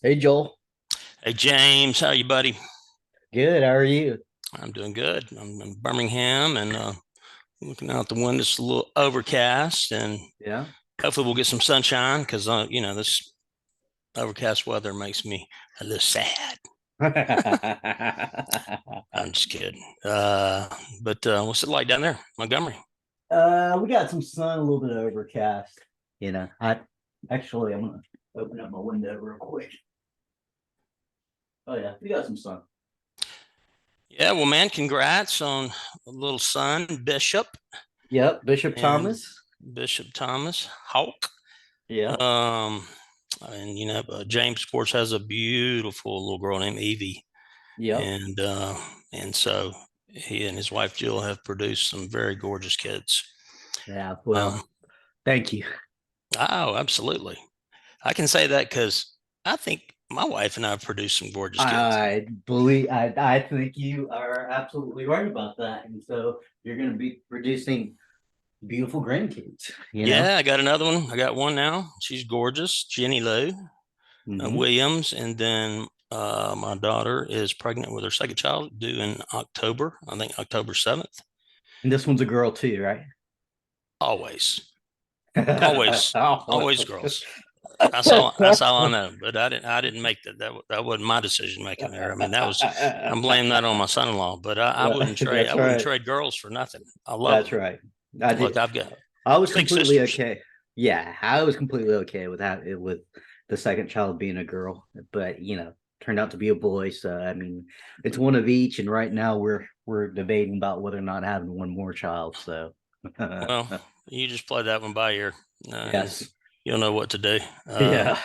Hey Joel. Hey James, how you, buddy? Good. How are you? I'm doing good. I'm in Birmingham and looking out the window. It's a little overcast, and Yeah. hopefully we'll get some sunshine because this overcast weather makes me a little sad. I'm just kidding. But what's it like down there, Montgomery? We got some sun, a little bit of overcast. I'm gonna open up my window real quick. Oh yeah, we got some sun. Yeah, well, man, congrats on a little son, Bishop, Yep, Bishop and Thomas. Bishop Thomas Hawk. Yeah. Um, and James, of course, has a beautiful little girl named Evie. Yep. And so he and his wife Jill have produced some very gorgeous kids. Yeah. Um, Well, thank you. oh, absolutely. I can say that because I think my wife and I have produced some gorgeous kids. I think you are absolutely right about that. And so you're gonna be producing beautiful grandkids, you know? Yeah, I got another one. I got one now. She's gorgeous, Jenny Lou Hmm. Williams, and then my daughter is pregnant with her second child, due in October. I think October 7th. And this one's a girl too, right? Always, always, Oh, always girls. That's all I know. But I didn't make that. That wasn't my decision making there. I mean, I'm blaming that on my son-in-law. But I wouldn't trade. I That's wouldn't right. trade girls for nothing. I love That's them. right. I Look, did. I've got I was big completely sisters. okay. Yeah, I was completely okay with that, with the second child being a girl, but turned out to be a boy. So I mean, it's one of each, and right now we're debating about whether or not having one more child. So Well, you just play that one by ear, and yes, you'll know what to do. Uh, yeah.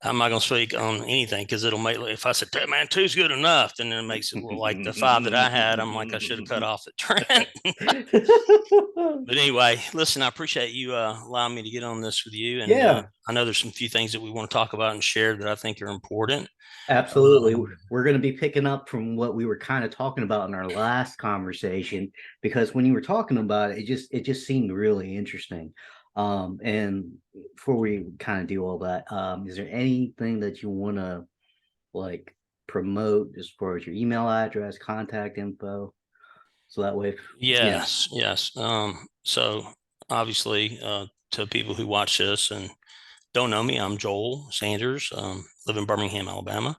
I'm not going to speak on anything because it'll make, if I said, man, two's good enough, then it makes it look like the five that I had. I'm like, I should have cut off at Trent. But anyway, listen, I appreciate you allowing me to get on this with you. And Yeah, I know there's some few things that we want to talk about and share that I think are important. absolutely. Um, We're going to be picking up from what we were kind of talking about in our last conversation, because when you were talking about it, it just seemed really interesting. And before we kind of do all that, is there anything that you want to like promote as far as your email address, contact info, so that way, yeah, yes, yes. So obviously, to people who watch this and don't know me, I'm Joel Sanders, live in Birmingham, Alabama.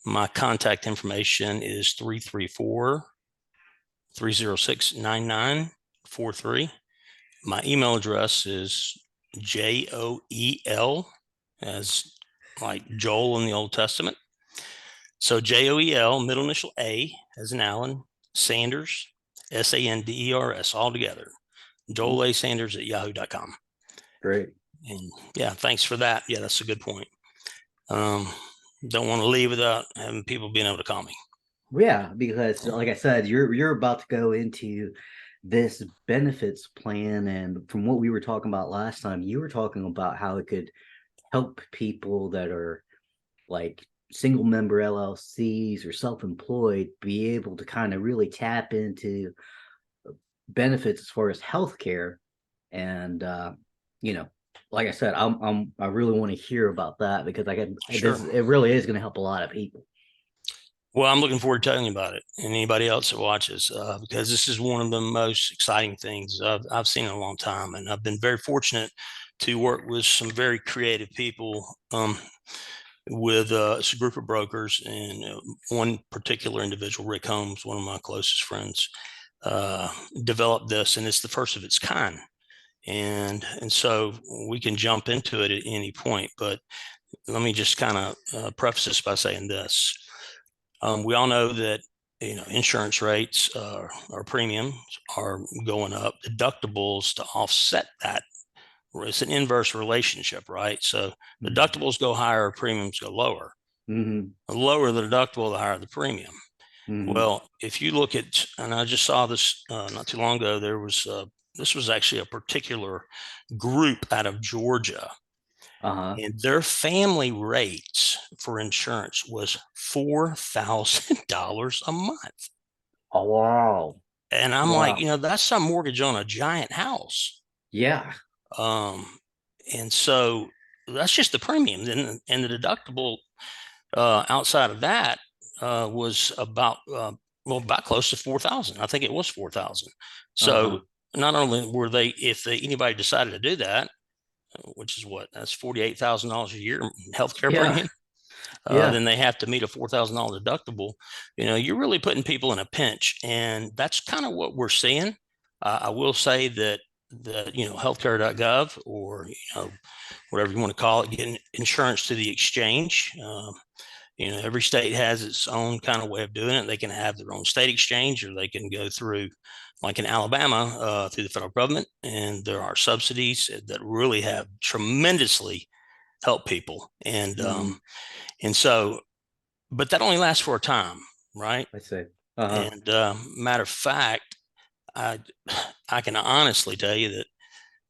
My contact information is 334-306-9943. My email address is JOEL, as like Joel in the Old Testament. So JOEL, middle initial A, as in Allen, Sanders, Sanders, all together. Joel A. Sanders at yahoo.com. great. And yeah, thanks for that. Yeah, that's a good point. Um, don't want to leave without having people being able to call me. Yeah, because like I said, you're about to go into this benefits plan, and from what we were talking about last time, you were talking about how it could help people that are like single member LLCs or self-employed be able to kind of really tap into benefits as far as healthcare. And you know, like I said, I really want to hear about that, because I can Sure. this it really is going to help a lot of people. Well, I'm looking forward to telling you about it and anybody else that watches because this is one of the most exciting things I've seen in a long time. And I've been very fortunate to work with some very creative people with a group of brokers. And one particular individual, Rick Holmes, one of my closest friends, uh, developed this, and it's the first of its kind. And so we can jump into it at any point. But let me just kind of preface this by saying this. We all know that insurance rates or premiums are going up. Deductibles to offset that. It's an inverse relationship, right? So deductibles go higher, premiums go lower. Mm-hmm. The lower the deductible, the higher the premium. Mm-hmm. Well, if you look at, and I just saw this not too long ago, this was actually a particular group out of Georgia, Uh-huh. and their family rates for insurance was $4,000 a month. Oh wow. And I'm like, Wow. that's a mortgage on a giant house. Yeah. Um, and so that's just the premium. And the deductible outside of that was about about close to 4,000. I think it was 4,000. Uh-huh. So not only were they, if anybody decided to do that, which is what, that's $48,000 a year healthcare Yeah. premium. Yeah. Then they have to meet a $4,000 deductible. You're really putting people in a pinch, and that's kind of what we're seeing. I will say that healthcare.gov, or whatever you want to call it, getting insurance to the exchange. Every state has its own kind of way of doing it. They can have their own state exchange, or they can go through, like in Alabama, through the federal government. And there are subsidies that really have tremendously helped people. And Hmm. and so, but that only lasts for a time, right? I see. Uh-huh. And matter of fact, I I can honestly tell you that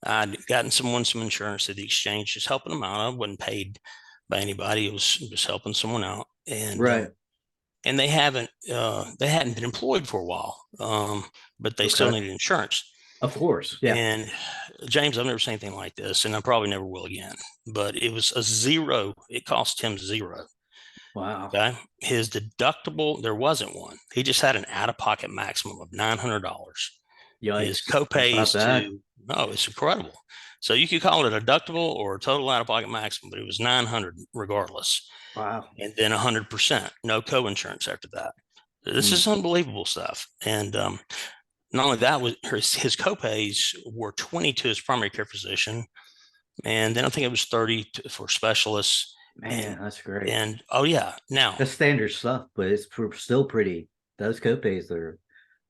I'd gotten someone some insurance at the exchange, just helping them out. I wasn't paid by anybody. It was just helping someone out. Right. And they hadn't been employed for a while, but they still Okay. needed insurance. Of course. Yeah. And James, I've never seen anything like this, and I probably never will again. But it was a zero. It cost him zero. Wow. Okay, his deductible, there wasn't one. He just had an out-of-pocket maximum of $900. His Yikes. That's not copays bad. to no, it's incredible. So you could call it a deductible or a total out-of-pocket maximum, but it was 900 regardless, Wow. and then 100%, no co-insurance after that. This Mm. is unbelievable stuff. And not only that, was his copays were 20 to his primary care physician, and then I think it was 30 for specialists. And Man, that's great. oh yeah, now That's standard stuff, but it's still pretty. Those copays are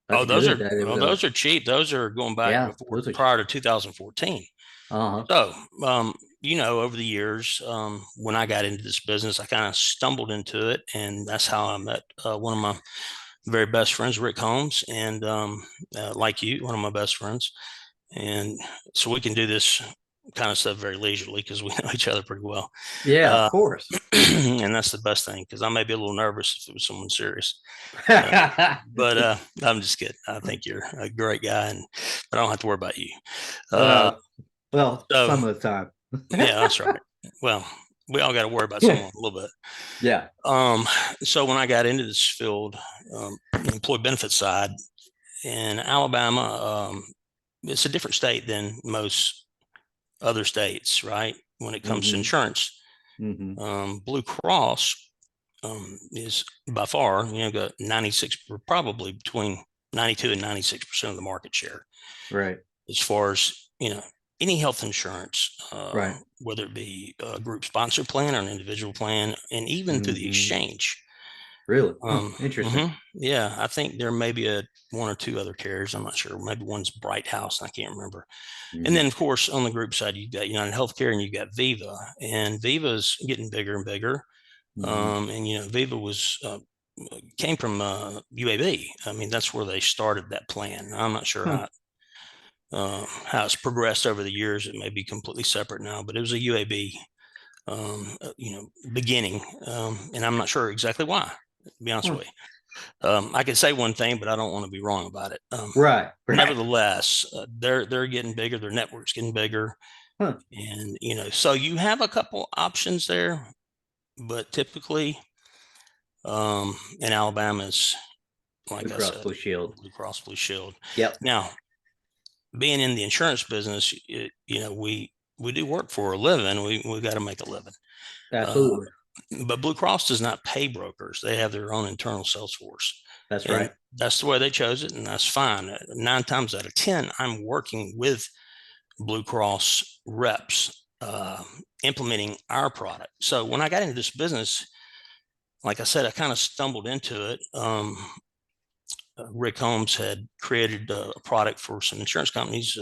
that's good. That it was those are cheap. Those are going back yeah, before those are prior to 2014. uh-huh. So, over the years, when I got into this business, I kind of stumbled into it, and that's how I met one of my very best friends, Rick Holmes, and like you, one of my best friends. And so we can do this kind of stuff very leisurely because we know each other pretty well. Yeah, of Uh, course. and that's the best thing, because I may be a little nervous if it was someone serious. Uh, but I'm just kidding. I think you're a great guy, and but I don't have to worry about you. Uh, uh well, so some of the time. yeah, that's right. Well, we all got to worry about someone a little bit. Yeah. Um, so when I got into this field, the employee benefits side in Alabama, it's a different state than most other states, right? When it comes to Mm-hmm. insurance, Mm-hmm. Blue Cross is by far, got 96, probably between 92 and 96% of the market share Right. as far as, any health insurance, Right. whether it be a group sponsor plan or an individual plan, and even through the Mm-hmm. exchange. Really? Huh. Interesting. Yeah, I think there may be one or two other carriers. I'm not sure. Maybe one's Bright House. I can't remember. And Mm-hmm. then, of course, on the group side, you've got United Healthcare and you've got Viva. And Viva's getting bigger and bigger. Mm-hmm. And Viva came from UAB. I mean, that's where they started that plan. I'm not sure Huh. how it's progressed over the years. It may be completely separate now, but it was a UAB, beginning, and I'm not sure exactly why. To be honest Huh. with you, I could say one thing, but I don't want to be wrong about it. Right. Right. Nevertheless, they're getting bigger. Their network's getting bigger, Huh. and so you have a couple options there, but typically, in Alabama's, Blue like I Cross said, Blue Shield. Blue Cross Blue Shield. Yep. Now, being in the insurance business, we do work for a living. We got to make a living. Uh, Absolutely. but Blue Cross does not pay brokers. They have their own internal sales force, That's and right. that's the way they chose it, and that's fine. 9 times out of 10, I'm working with Blue Cross reps, implementing our product. So when I got into this business, like I said, I kind of stumbled into it. Rick Holmes had created a product for some insurance companies,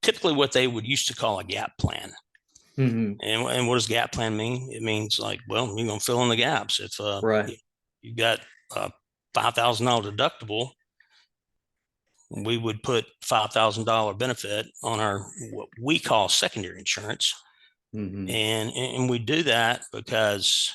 typically what they would used to call a gap plan. Mm-hmm. And what does gap plan mean? It means, like, well, you're going to fill in the gaps. If Right. you got a $5,000 deductible, we would put $5,000 benefit on our what we call secondary insurance, Mm-hmm. and we do that because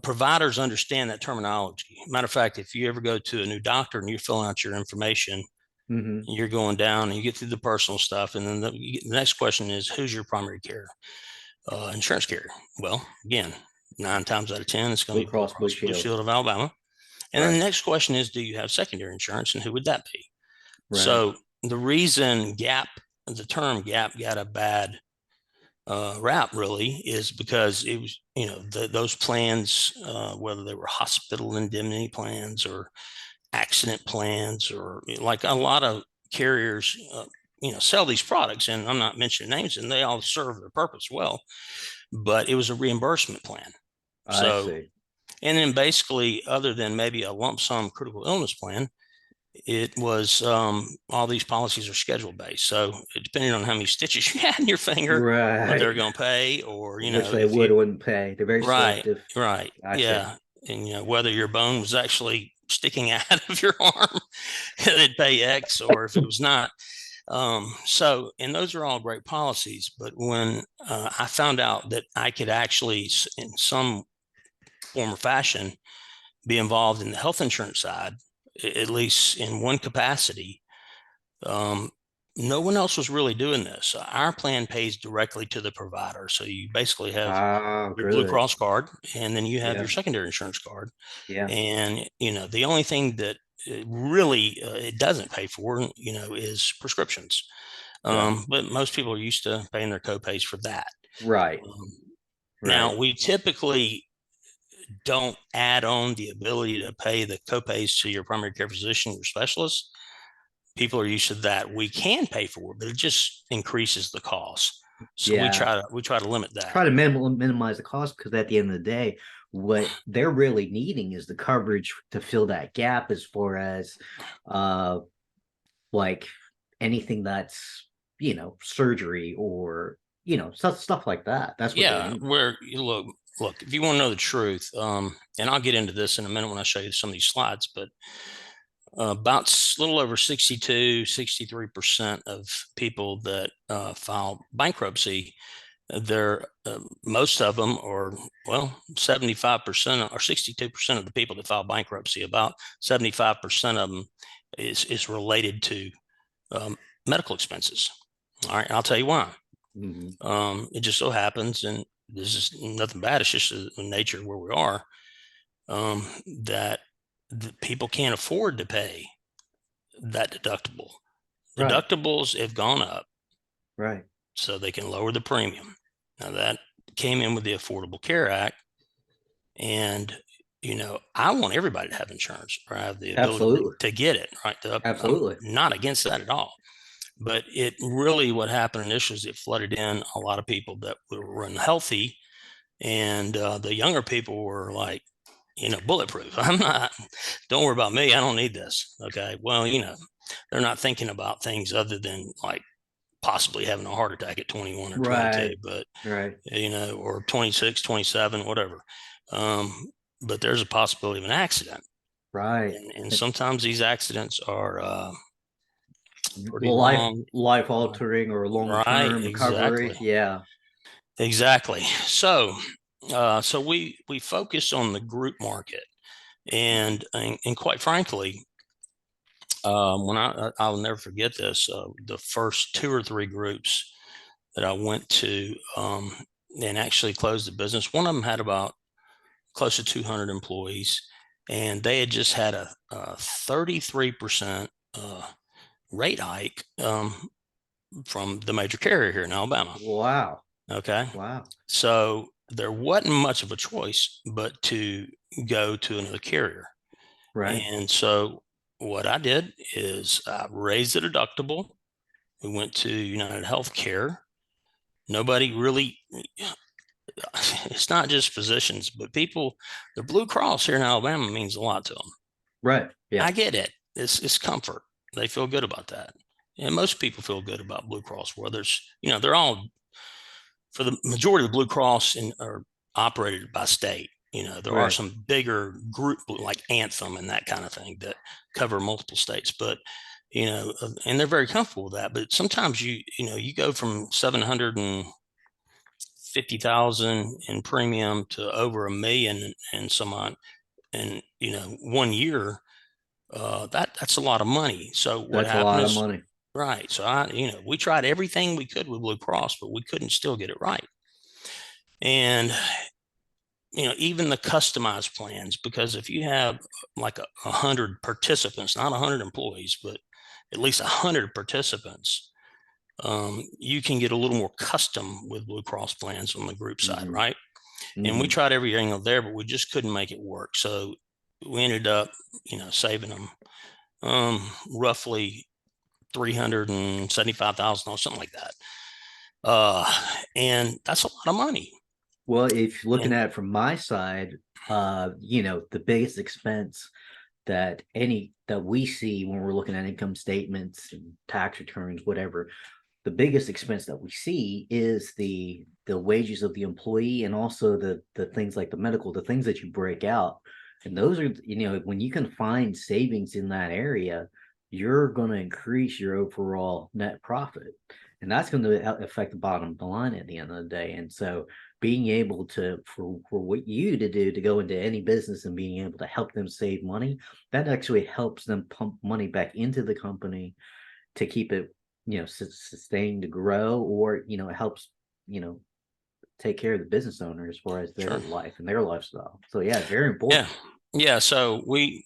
providers understand that terminology. Matter of fact, if you ever go to a new doctor and you're filling out your information, Hmm. You're going down and you get through the personal stuff. And then the next question is, who's your primary care insurance carrier? Well, again, 9 times out of 10, it's going Blue to be Blue Cross Blue Cross Blue Shield. Shield of Alabama. And then Right. the next question is, do you have secondary insurance, and who would that be? Right. So the reason the term gap got a bad rap really is because it was, those plans, whether they were hospital indemnity plans or accident plans, or like a lot of carriers, sell these products, and I'm not mentioning names, and they all serve their purpose well, but it was a reimbursement plan. I So, see. and then basically, other than maybe a lump sum critical illness plan, it was all these policies are schedule based. So depending on how many stitches you had in your finger, what Right. they're going to pay, or Which they if would you or wouldn't pay. They're very right, selective. right, I see. yeah, and whether your bone was actually sticking out of your arm, they'd pay X, or if it was not. So, and those are all great policies. But when I found out that I could actually, in some form or fashion, be involved in the health insurance side, at least in one capacity, um, no one else was really doing this. Our plan pays directly to the provider. So you basically have Ah, your Blue good. Cross card, and then you have your Yeah. secondary insurance card. Yeah. And, the only thing that it doesn't pay for, is prescriptions. Right. But most people are used to paying their copays for that. Right. Um, Right. Now, we typically don't add on the ability to pay the copays to your primary care physician or specialist. People are used to that. We can pay for it, but it just increases the cost. So Yeah. we try to limit that. Try to minimize the cost, because at the end of the day, what they're really needing is the coverage to fill that gap, as far as uh like anything that's, surgery, or stuff like that. That's what they Yeah, need. where you look, if you want to know the truth, and I'll get into this in a minute when I show you some of these slides, but about a little over 63% of people that file bankruptcy, they're most of them, or well, 75% or 62% of the people that file bankruptcy, about 75% of them is related to um, medical expenses. All right, I'll tell you why. Hmm. It just so happens, and this is nothing bad, it's just the nature of where we are, that the people can't afford to pay that deductible. Right. Deductibles have gone up Right. so they can lower the premium. Now, that came in with the Affordable Care Act. And, I want everybody to have insurance, or have the ability Absolutely. to get it, right? I'm Absolutely. not against that at all. But it really, what happened initially is it flooded in a lot of people that were unhealthy. And the younger people were like, bulletproof. I'm not, don't worry about me. I don't need this. Okay. Well, they're not thinking about things other than like possibly having a heart attack at 21 or 22, Right. but, Right. or 26, 27, whatever. Um, but there's a possibility of an accident. Right. And sometimes these accidents are pretty Life long. life altering or long Right. term recovery. Exactly. Yeah. Exactly. So, so we focus on the group market, and quite frankly, when I'll never forget this, the first two or three groups that I went to, and actually closed the business. One of them had about close to 200 employees, and they had just had a 33% rate hike from the major carrier here in Alabama. Wow. Okay. Wow. So there wasn't much of a choice but to go to another carrier. Right. And so what I did is I raised the deductible. We went to United Healthcare. Nobody really, it's not just physicians, but people, the Blue Cross here in Alabama means a lot to them. Right. Yeah. I get it. It's comfort. They feel good about that. And most people feel good about Blue Cross, whether it's, they're all, for the majority of the Blue Cross are operated by state. There are Right. some bigger group like Anthem and that kind of thing that cover multiple states, but and they're very comfortable with that. But sometimes you go from 750,000 in premium to over 1 million and some odd in 1 year. That's a lot of money. So what That's a happened lot of is, money. right. So we tried everything we could with Blue Cross, but we couldn't still get it right. And even the customized plans, because if you have like 100 participants, not 100 employees, but at least 100 participants, you can get a little more custom with Blue Cross plans on the group side, Hmm. right? And we Hmm. tried every angle there, but we just couldn't make it work. So we ended up, saving them roughly $375,000, something like that. And that's a lot of money. Well, if you're looking And at it from my side, the biggest expense that we see when we're looking at income statements and tax returns, whatever, the biggest expense that we see is the wages of the employee, and also the things like the medical, the things that you break out. And those are, when you can find savings in that area, you're going to increase your overall net profit. And that's going to affect the bottom line at the end of the day. And so being able to, for what you to do, to go into any business and being able to help them save money, that actually helps them pump money back into the company to keep it, sustain, to grow, or it helps, you know take care of the business owner as far as their sure. life and their lifestyle. So yeah, very Yeah. important. Yeah. So we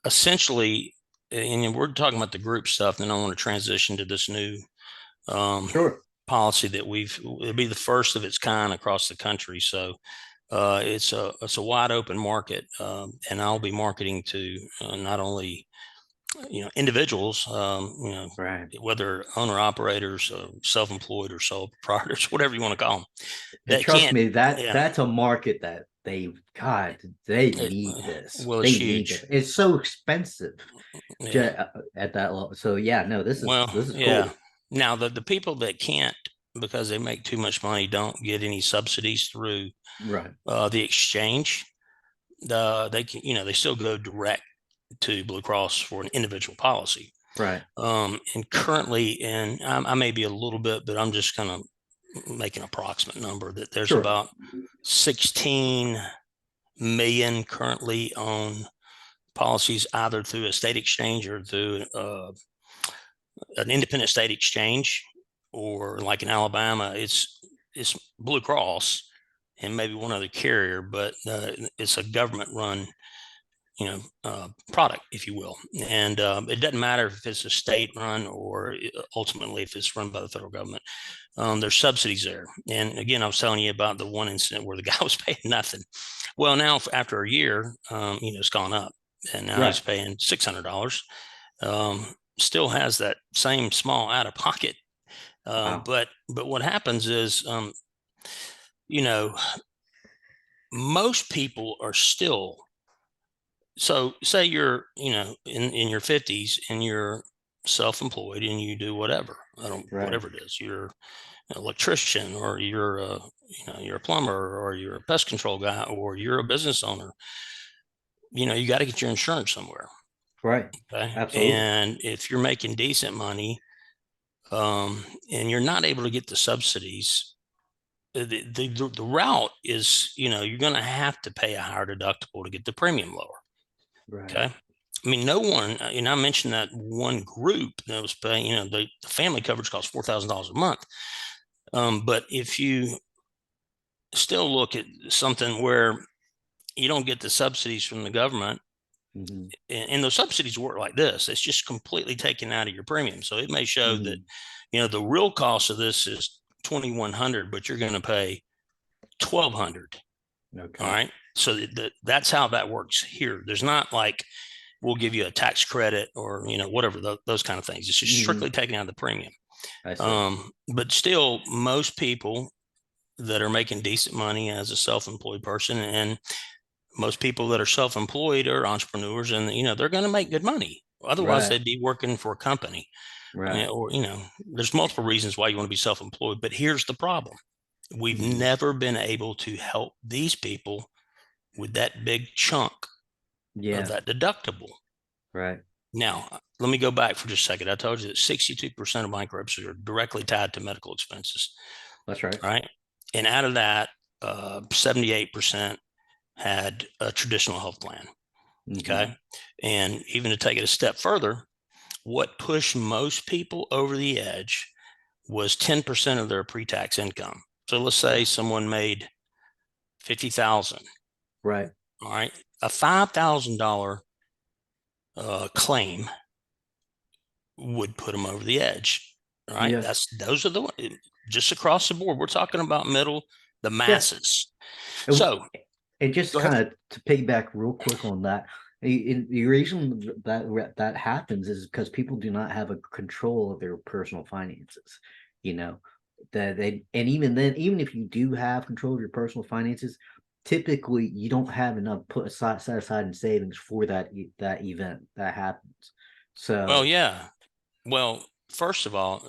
essentially, and we're talking about the group stuff, then I want to transition to this new um, Sure. policy that it'll be the first of its kind across the country. So it's a wide open market, and I'll be marketing to not only individuals, Right. whether owner operators, self-employed or sole proprietors, whatever you want to call them, And that trust can't. me, Yeah, that's a market that they it, need this. well, it's They need huge. it. It's so expensive Yeah. at that level. So yeah, no, this is Well, this is yeah. cool. Now the people that can't because they make too much money don't get any subsidies through Right. the exchange. They can, they still go direct to Blue Cross for an individual policy. Right. And currently, and I may be a little bit, but I'm just kind of make an approximate number that there's Sure. about 16 million currently on policies either through a state exchange or through an independent state exchange, or like in Alabama, it's Blue Cross and maybe one other carrier, but it's a government run product, if you will. And it doesn't matter if it's a state run or ultimately if it's run by the federal government. There's subsidies there. And again, I was telling you about the one incident where the guy was paying nothing. Well, now after a year, it's gone up, and now Right. he's paying $600. Um, Still has that same small out of pocket. Wow. But what happens is, you know, most people are still. So say you're, in your 50s and you're self-employed and you do whatever. I don't, Right. whatever it is. You're an electrician, or you're a plumber, or you're a pest control guy, or you're a business owner. You got to get your insurance somewhere. Right. Okay. Absolutely. And if you're making decent money, and you're not able to get the subsidies, the route is, you're going to have to pay a higher deductible to get the premium lower. Right. Okay. I mean, no one, I mentioned that one group that was paying, the family coverage costs $4,000 a month. But if you still look at something where you don't get the subsidies from the government, Hmm. and those subsidies work like this, it's just completely taken out of your premium. So it may show that, Hmm. the real cost of this is 2,100, but you're going to pay 1,200. All Okay. right. So that's how that works here. There's not like, we'll give you a tax credit or, whatever, those kind of things. It's just strictly Hmm. taken out of the premium. I see. But still, most people that are making decent money as a self-employed person, and most people that are self-employed are entrepreneurs, and, they're going to make good money. Otherwise, Right. they'd be working for a company. Right. Or, there's multiple reasons why you want to be self-employed. But here's the problem. We've Hmm. never been able to help these people with that big chunk of Yeah. that deductible. Right. Now, let me go back for just a second. I told you that 62% of bankruptcies are directly tied to medical expenses, That's right. right? And out of that, 78% had a traditional health plan. Hmm. Okay. And even to take it a step further, what pushed most people over the edge was 10% of their pre-tax income. So let's say Yeah. someone made 50,000. Right. All right. A $5,000 claim would put them over the edge. All right. Yeah. Those are the just across the board. We're talking about the Yeah. masses. And, So and just go ahead. kind of to piggyback real quick on that, the reason that happens is because people do not have a control of their personal finances. You know, that they, and even then, even if you do have control of your personal finances, typically you don't have enough set aside in savings for that event that happens. Well, So yeah. Well, first of all,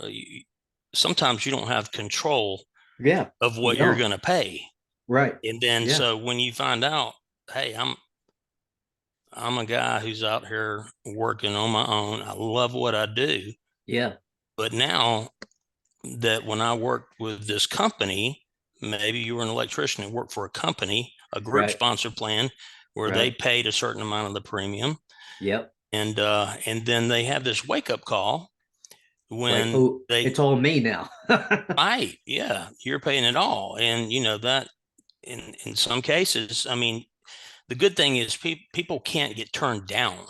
sometimes you don't have control yeah, of you what you're don't. going to pay. Right. And then Yeah. so when you find out, hey, I'm a guy who's out here working on my own. I love what I do. Yeah. But now that when I worked with this company, maybe you were an electrician and worked for a company, a group Right. sponsor plan where they Right. paid a certain amount of the premium. Yep. And then they have this wake up call Like, when oh, they, it's all me now. right, yeah, you're paying it all. And you know that in some cases, I mean, the good thing is people can't get turned down.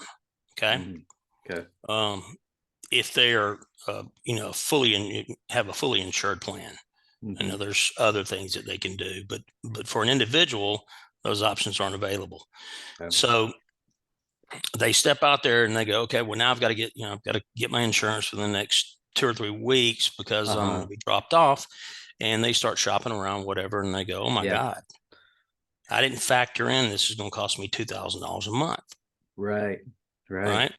Okay. Mhm. Okay. Um, if they are, have a fully insured plan. I know Hmm. there's other things that they can do, but for an individual, those options aren't available. Okay. So they step out there and they go, okay, well now I've got to get my insurance for the next 2 or 3 weeks because I'm going to Uh-huh. be dropped off. And they start shopping around, whatever, and they go, oh my Yeah. God, I didn't factor in this is going to cost me $2,000 a month. Right. Right. Right.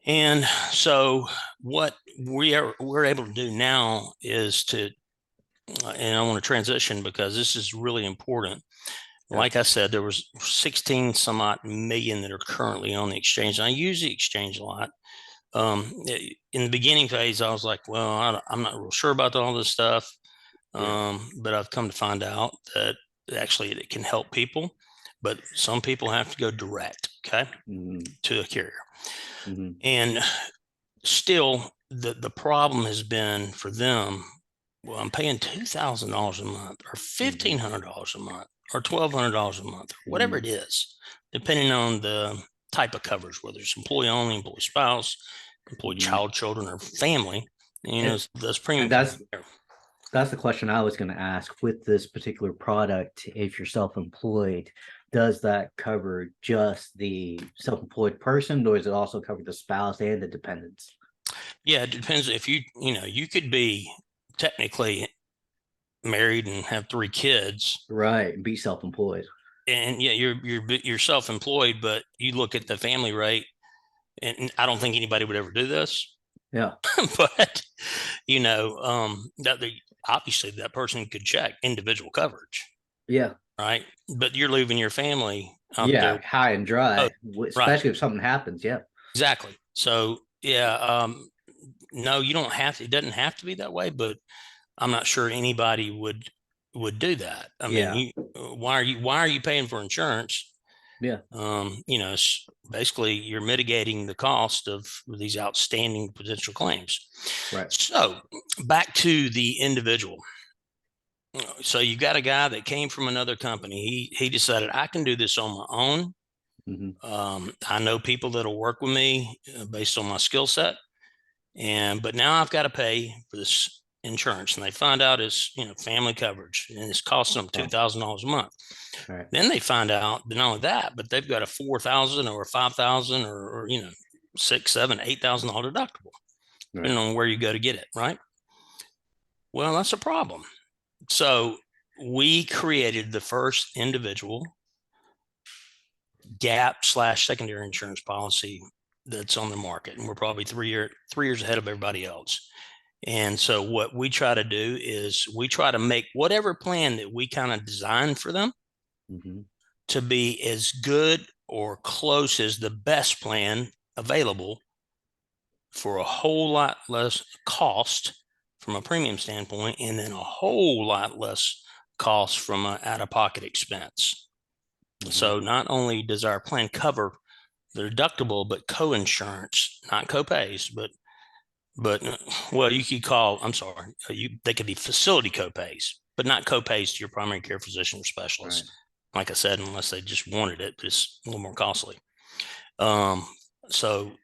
And so what we're able to do now is and I want to transition because this is really important. Yeah. Like I said, there was 16 some odd million that are currently on the exchange. And I use the exchange a lot. In the beginning phase, I was like, well, I'm not real sure about all this stuff. Yeah. But I've come to find out that actually it can help people, but some people have to go direct, okay, Hmm. to a carrier. Hmm. And still, the problem has been for them, well, I'm paying $2,000 a month or Hmm. $1,500 a month or $1,200 a month, whatever Hmm. it is, depending on the type of coverage, whether it's employee only, employee spouse, employee Hmm. child, children, or family. You know, And, those and premiums are that's there. that's the question I was going to ask with this particular product. If you're self-employed, does that cover just the self-employed person, or does it also cover the spouse and the dependents? Yeah, it depends if you could be technically married and have 3 kids, Right. And be self-employed. and yeah, you're self-employed, but you look at the family rate, and I don't think anybody would ever do this, Yeah. but that obviously that person could check individual coverage, Yeah. right? But you're leaving your family out there. Yeah. High and Oh, dry, right, especially if something happens. Yeah. exactly. So yeah, no, you don't have to. It doesn't have to be that way, but I'm not sure anybody would do that. I mean, Yeah. why are you paying for insurance? Yeah. It's basically you're mitigating the cost of these outstanding potential claims. Right. So back to the individual. So you got a guy that came from another company. He decided I can do this on my own. Hmm. I know people that'll work with me based on my skill set, but now I've got to pay for this insurance, and they find out it's family coverage, and it's costing them Oh, $2,000 a month. right. Then they find out that not only that, but they've got a 4,000 or 5,000 or six, seven, $8,000 deductible, Right. depending on where you go to get it. Right. Well, that's a problem. So we created the first individual gap/secondary insurance policy that's on the market, and we're probably 3 years ahead of everybody else. And so what we try to do is we try to make whatever plan that we kind of design for them Hmm. to be as good or close as the best plan available for a whole lot less cost from a premium standpoint, and then a whole lot less cost from an out-of-pocket expense. Hmm. So not only does our plan cover the deductible, but co-insurance, not co-pays, but well, you could call, I'm sorry, they could be facility co-pays, but not co-pays to your primary care physician or Right. specialist. Like I said, unless they just wanted it, but it's a little more costly. Um, so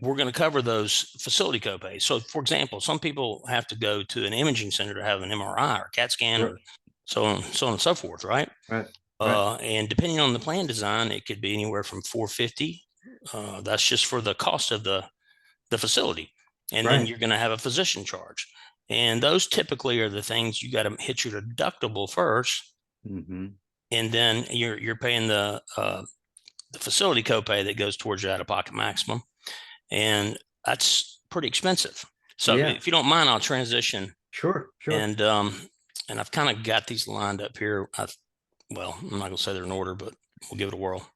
we're going to cover those facility copays. So, for example, some people have to go to an imaging center to have an MRI or CAT scan Right. or so on and so forth, right? Right. Right. And depending on the plan design, it could be anywhere from 450. That's just for the cost of the facility, and then Right. you're going to have a physician charge, and those typically are the things you got to hit your deductible first, Hmm. and then you're paying the facility copay that goes towards your out of pocket maximum, and that's pretty expensive. So Yeah. if you don't mind, I'll transition, Sure. Sure. and I've kind of got these lined up here. Well, I'm not gonna say they're in order, but we'll give it a whirl.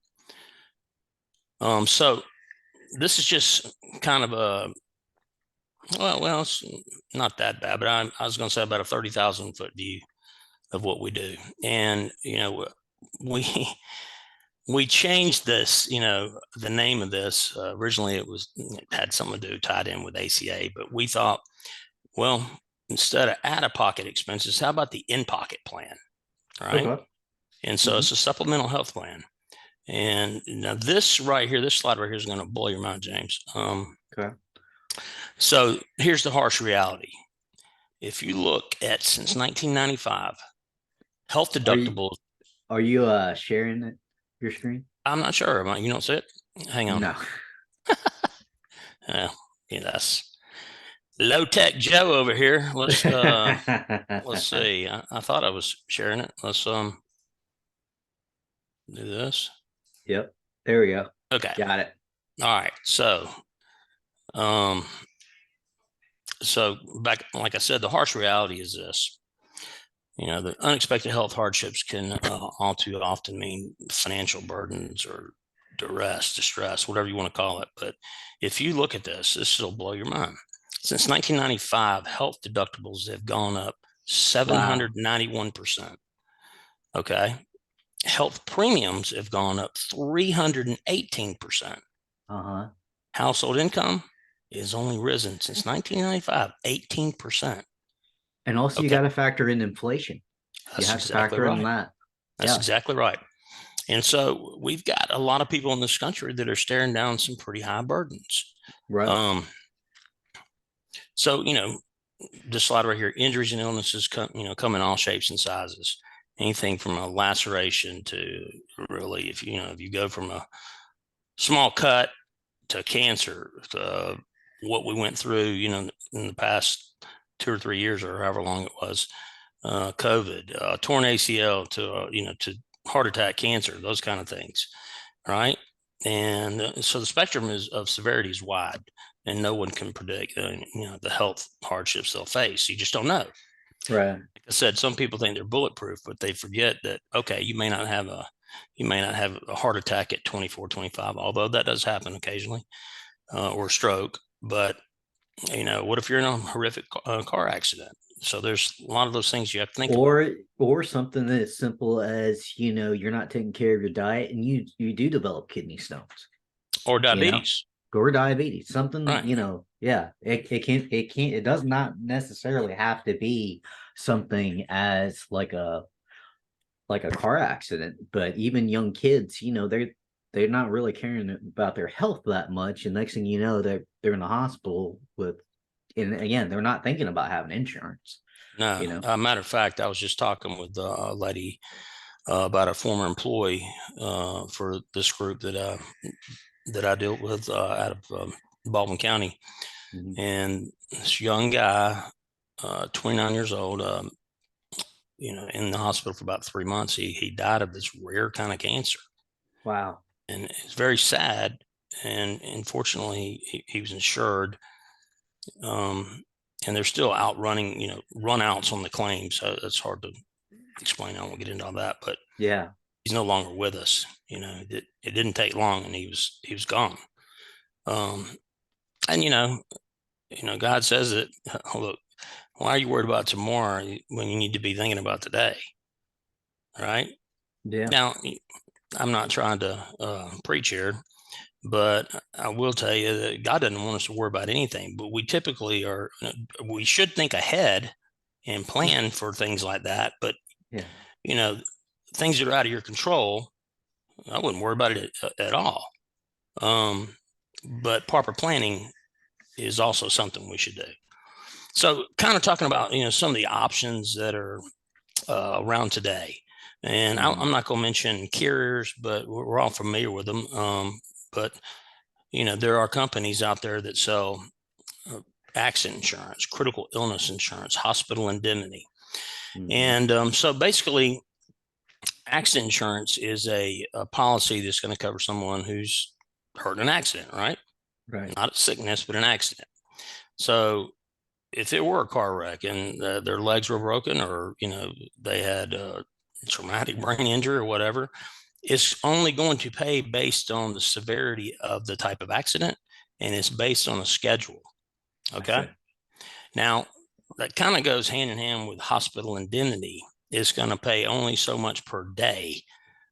So this is just kind of a well, it's not that bad, but I was going to say about a 30,000 foot view of what we do, and we we changed this. The name of this originally it had something to do tied in with ACA, but we thought, well, instead of out of pocket expenses, how about the in pocket plan, right? Okay. And so Hmm. it's a supplemental health plan. And now this right here, this slide right here is going to blow your mind, James. Okay. So here's the harsh reality. If you look at since 1995, health Are you deductibles, are you sharing it, your screen? I'm not sure. You don't see it? Hang on. No. Uh, yeah, that's low tech Joe over here. Let's see. I thought I was sharing it. Let's do this. Yep. There we go. Okay. Got it. All right. Um, so back, like I said, the harsh reality is this. The unexpected health hardships can all too often mean financial burdens or duress, distress, whatever you want to call it. But if you look at this will blow your mind. Since 1995, health deductibles have gone up Wow. 791%. Okay. Health premiums have gone up 318%. Uh-huh. Household income is only risen since 1995, 18%. And also you Okay. got to factor in inflation. You That's have to exactly factor in right. that. That's Yeah. exactly right. And so we've got a lot of people in this country that are staring down some pretty high burdens. Right. Um, so, this slide right here, injuries and illnesses come in all shapes and sizes. Anything from a laceration to really, if you go from a small cut to cancer, to what we went through, in the past 2 or 3 years or however long it was, COVID, torn ACL to heart attack, cancer, those kind of things, right? And so the spectrum of severity is wide, and no one can predict the health hardships they'll face. You just don't know. Right. Like I said, some people think they're bulletproof, but they forget that, okay, you may not have a heart attack at 24, 25, although that does happen occasionally, or stroke. But what if you're in a horrific car accident? So there's a lot of those things you have to think about. Or something as simple as, you're not taking care of your diet and you do develop kidney stones, Or you know, diabetes, or diabetes. Something, right? yeah, it does not necessarily have to be something as like a car accident, but even young kids, they're not really caring about their health that much. And next thing you know, they're in the hospital and again, they're not thinking about having insurance, No, you know. matter of fact, I was just talking with a lady about a former employee for this group that I dealt with out of Baldwin County, Mhm. and this young guy, 29 years old, in the hospital for about 3 months. He died of this rare kind of cancer, Wow. and it's very sad. And unfortunately, he was insured, um, and they're still outrunning, run outs on the claim. So it's hard to explain. I won't get into all that, but Yeah. he's no longer with us. It didn't take long, and he was gone. Um, and God says that, look, why are you worried about tomorrow when you need to be thinking about today? Right Yeah. now, I'm not trying to preach here, but I will tell you that God doesn't want us to worry about anything. But we typically are. We should think ahead and plan for things like that. But Yeah. you know, things that are out of your control, I wouldn't worry about it at all. But proper planning is also something we should do. So, kind of talking about some of the options that are around today, and I'm not going to mention carriers, but we're all familiar with them. But there are companies out there that sell accident insurance, critical illness insurance, hospital indemnity, and so basically, accident insurance is a policy that's going to cover someone who's hurt in an accident, right? Right. Not a sickness, but an accident. So if it were a car wreck and their legs were broken, or they had a traumatic brain injury or whatever, it's only going to pay based on the severity of the type of accident, and it's based on a schedule. Okay. Now that kind of goes hand in hand with hospital indemnity. It's going to pay only so much per day,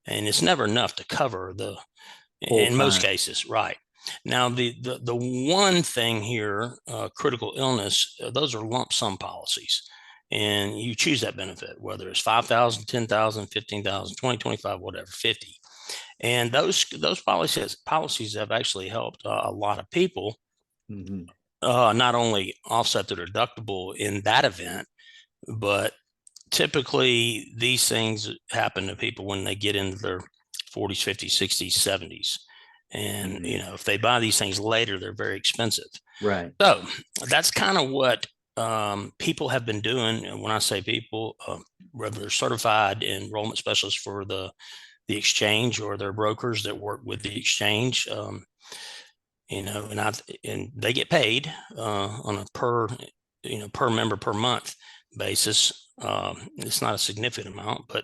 and it's never enough to cover the Full in most time. cases, right? Now, the one thing here, critical illness, those are lump sum policies, and you choose that benefit, whether it's 5,000, 10,000, 15,000, 20, 25, whatever, 50. And those policies have actually helped a lot of people, not only offset their deductible in that event, but typically these things happen to people when they get into their 40s, 50s, 60s, 70s. And, if they buy these things later, they're very expensive. Right. So that's kind of what people have been doing. And when I say people, whether they're certified enrollment specialists for the exchange, or they're brokers that work with the exchange, and they get paid on a per member per month basis. It's not a significant amount, but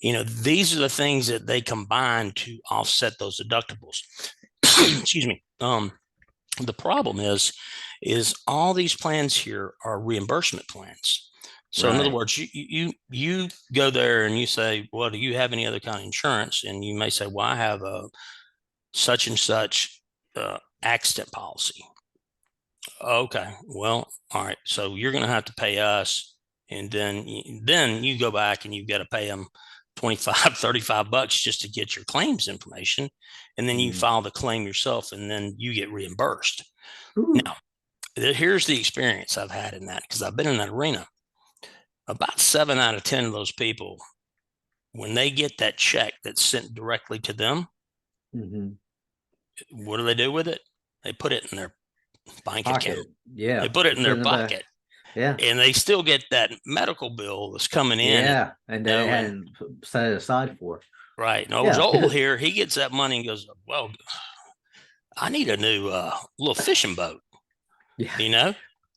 these are the things that they combine to offset those deductibles. Excuse me. The problem is all these plans here are reimbursement plans. So in other words, you go there and you say, well, do you have any other kind of insurance? And you may say, well, I have a such and such accident policy. Okay, well, all right. So you're going to have to pay us, and then you go back and you've got to pay them 25, $35 just to get your claims information, and then you file the claim yourself, and then you get reimbursed. Ooh. Now, here's the experience I've had in that, because I've been in that arena. About 7 out of 10 of those people, when they get that check that's sent directly to them, what do they do with it? They put it in their bank account. Yeah. They put it in their pocket. Yeah. And they still get that medical bill that's coming in. Yeah. And they hadn't set it aside for. Right. No, Joel here, he gets that money and goes, well, I need a new little fishing boat. Yeah.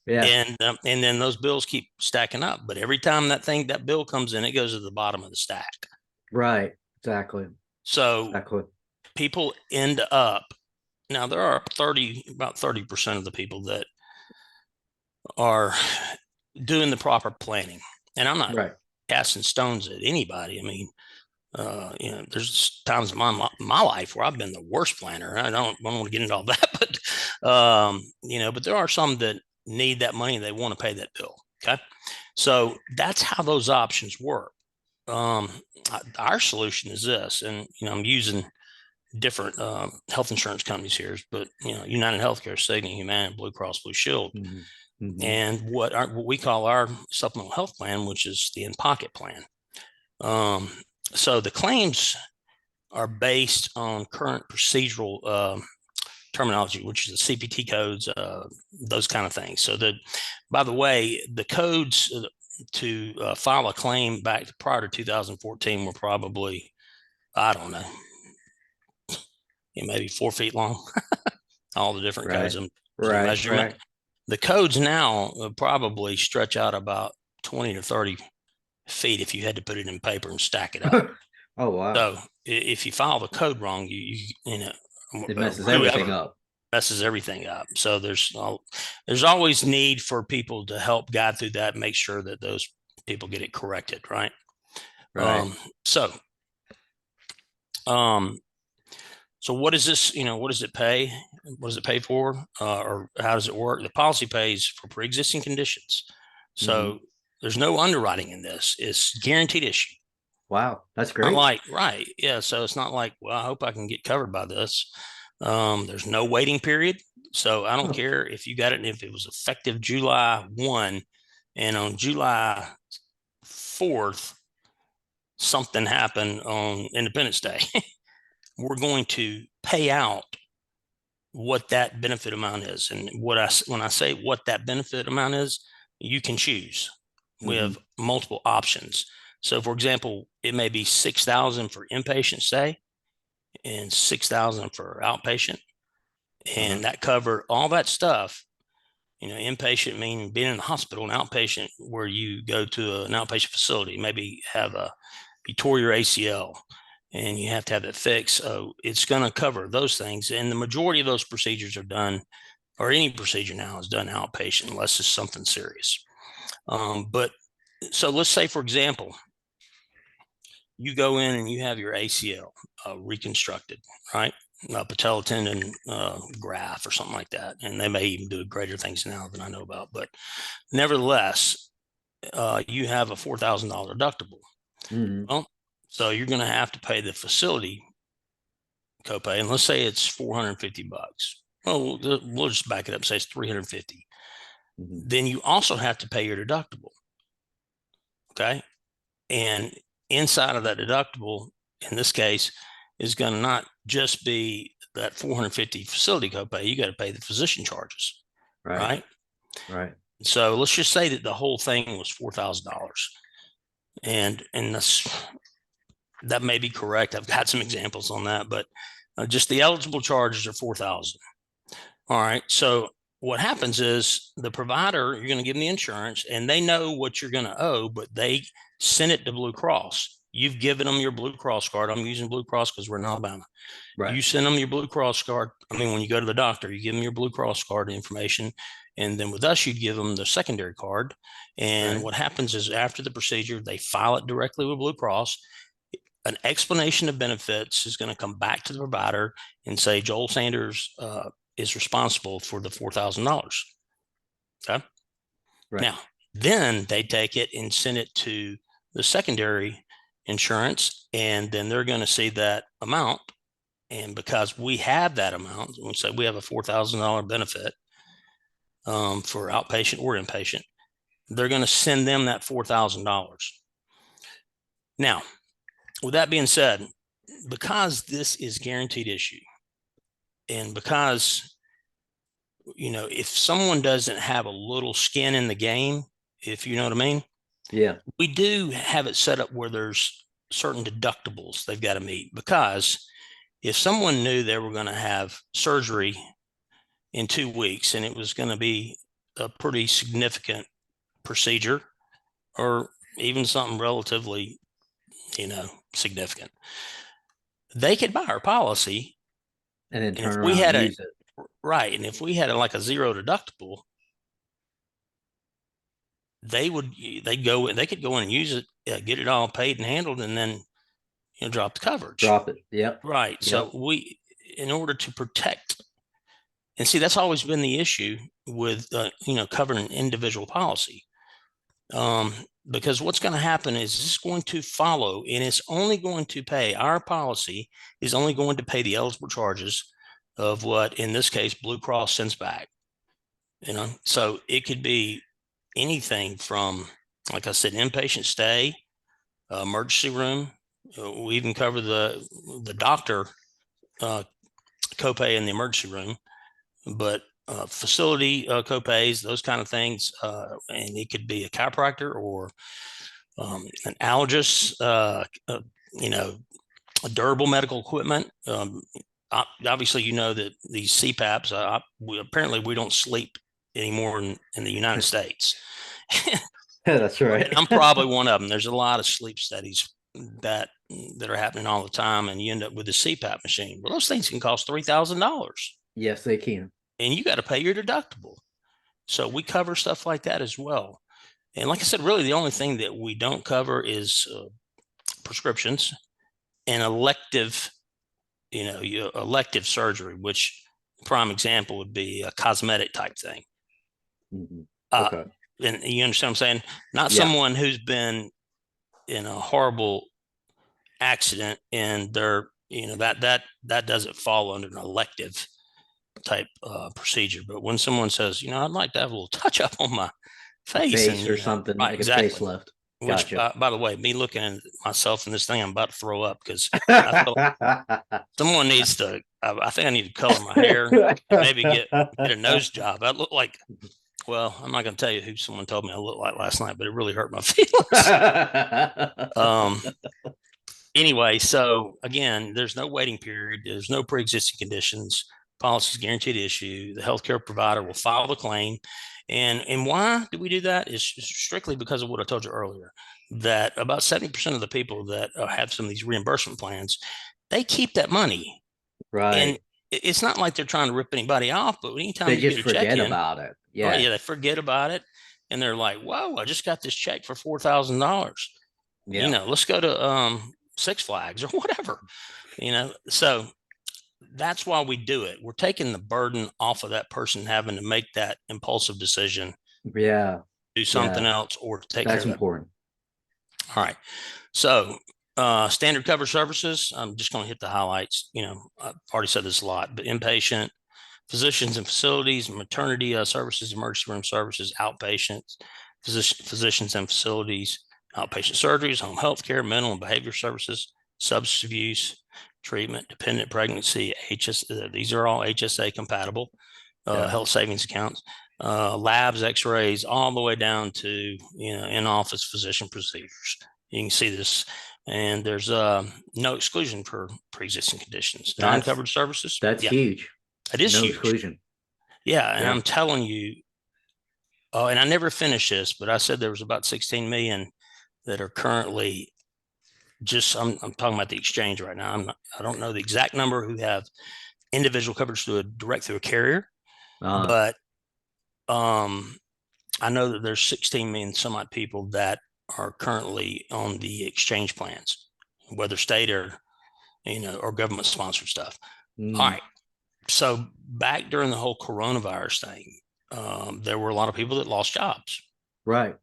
Yeah. And then those bills keep stacking up. But every time that bill comes in, it goes to the bottom of the stack. Right. Exactly. So people end up, now there are about 30% of the people that are doing the proper planning. And I'm not casting stones at anybody. I mean, there's times in my life where I've been the worst planner. I don't want to get into all that, but but there are some that need that money. They want to pay that bill. Okay. So that's how those options work. Our solution is this, and I'm using different health insurance companies here, but United Healthcare, Cigna, Humana, Blue Cross Blue Shield, and what we call our supplemental health plan, which is the in-pocket plan. So the claims are based on current procedural terminology, which is the CPT codes, those kind of things. So by the way, the codes to file a claim back prior to 2014 were probably, I don't know, maybe 4 feet long. All the different codes of measurement. The codes now probably stretch out about 20 to 30 feet if you had to put it in paper and stack it up. Oh, wow. So if you file the code wrong, it messes everything up. Messes everything up. So there's always need for people to help guide through that, and make sure that those people get it corrected, right? So Um, so what is this? What does it pay? What does it pay for? Or how does it work? The policy pays for pre-existing conditions. Hmm. So there's no underwriting in this. It's guaranteed issue. Wow, that's Not great. like, right. Yeah. So it's not like, well, I hope I can get covered by this. There's no waiting period. So I don't Oh, care if you got it, if it was effective July 1 and on July 4th, something happened on Independence Day. We're going to pay out what that benefit amount is. And when I say what that benefit amount is, you can choose. We hmm. have multiple options. So for example, it may be 6,000 for inpatient stay and 6,000 for outpatient. Uh-huh. And that covered all that stuff. Inpatient meaning being in the hospital, and outpatient where you go to an outpatient facility, maybe you tore your ACL and you have to have it fixed. So it's going to cover those things. And the majority of those procedures are done, or any procedure now is done outpatient unless it's something serious. But so let's say, for example, you go in and you have your ACL reconstructed, right? Patella tendon graft or something like that. And they may even do greater things now than I know about. But nevertheless, you have a $4,000 deductible. Hmm. Well, so you're going to have to pay the facility copay. And let's say it's $450. Well, we'll just back it up and say it's 350. Hmm. Then you also have to pay your deductible. Okay. And inside of that deductible, in this case, is going to not just be that 450 facility copay. You got to pay the physician charges, Right, right? right. So let's just say that the whole thing was $4,000, and that may be correct. I've got some examples on that, but just the eligible charges are 4,000. All right. So what happens is the provider, you're going to give them the insurance and they know what you're going to owe, but they send it to Blue Cross. You've given them your Blue Cross card. I'm using Blue Cross because we're in Alabama. Right, You send them your Blue Cross card. I mean, when you go to the doctor, you give them your Blue Cross card information. And then with us, you give them the secondary card. And right. what happens is after the procedure, they file it directly with Blue Cross. An explanation of benefits is going to come back to the provider and say Joel Sanders is responsible for the $4,000. Okay. Right. Now, then they take it and send it to the secondary insurance, and then they're going to see that amount. And because we have that amount, we say we have a $4,000 benefit for outpatient or inpatient, they're going to send them that $4,000. Now, with that being said, because this is guaranteed issue, and because if someone doesn't have a little skin in the game, if you know what I mean, Yeah. we do have it set up where there's certain deductibles they've got to meet. Because if someone knew they were going to have surgery in 2 weeks and it was going to be a pretty significant procedure, or even something relatively significant, they could buy our policy. And then And if turn we around had and a use it. right, and if we had like a zero deductible, they'd go and they could go in and use it, get it all paid and handled, and then drop the coverage. Drop it. Yep. Right. So Yep. in order to protect, and see, that's always been the issue with covering an individual policy. Um, because what's going to happen is it's going to follow, and it's only going to pay, our policy is only going to pay the eligible charges of what, in this case, Blue Cross sends back. So it could be anything from, like I said, inpatient stay, emergency room. We even cover the doctor copay in the emergency room, but facility copays, those kind of things, and it could be a chiropractor or an allergist, you know, durable medical equipment. Obviously, that these CPAPs, apparently we don't sleep anymore in the United States. That's And right. I'm probably one of them. There's a lot of sleep studies that are happening all the time, and you end up with a CPAP machine. Well, those things can cost $3,000, Yes, they can. and you got to pay your deductible. So we cover stuff like that as well. And like I said, really the only thing that we don't cover is prescriptions an elective, elective surgery, which prime example would be a cosmetic type thing. Mhm. Uh, Okay. and you understand what I'm saying? Not Yeah. someone who's been in a horrible accident and they're, that doesn't fall under an elective type procedure. But when someone says, I'd like to have a little touch up on my face, and Face or something right, like a exactly. facelift. Which, Gotcha. by the way, me looking at myself in this thing, I'm about to throw up because I feel someone needs to. I think I need to color my hair and maybe get a nose job. I look like. Well, I'm not going to tell you who someone told me I looked like last night, but it really hurt my feelings. um. Anyway, so again, there's no waiting period. There's no pre-existing conditions. Policy is guaranteed issue. The healthcare provider will file the claim. And why do we do that? Is strictly because of what I told you earlier, that about 70% of the people that have some of these reimbursement plans, they keep that money. And Right. it's not like they're trying to rip anybody off, but anytime They you get just a check forget in, about it. oh Yeah. yeah, they forget about it. And they're like, whoa, I just got this check for $4,000. Yeah. Let's go to Six Flags or whatever. So that's why we do it. We're taking the burden off of that person having to make that impulsive decision, Yeah. do something Yeah. else, or to take care That's of that. important. All right. So standard cover services, I'm just going to hit the highlights. I've already said this a lot, but inpatient, physicians and facilities, maternity services, emergency room services, outpatients, physicians and facilities, outpatient surgeries, home health care, mental and behavior services, substance abuse, treatment, dependent pregnancy, these are all HSA compatible, Yeah. health savings accounts, labs, x-rays, all the way down to, in-office physician procedures. You can see this, and there's no exclusion for pre-existing conditions. That's Non-covered services, that's yeah, huge. it is No huge. exclusion. Yeah, and Yeah. I'm telling you, oh, and I never finished this, but I said there was about 16 million that are currently just. I'm talking about the exchange right now. I don't know the exact number who have individual coverage through a carrier, Uh, but I know that there's 16 million some odd people that are currently on the exchange plans, whether state or government sponsored stuff. All mm, right. So back during the whole coronavirus thing, there were a lot of people that lost jobs, right.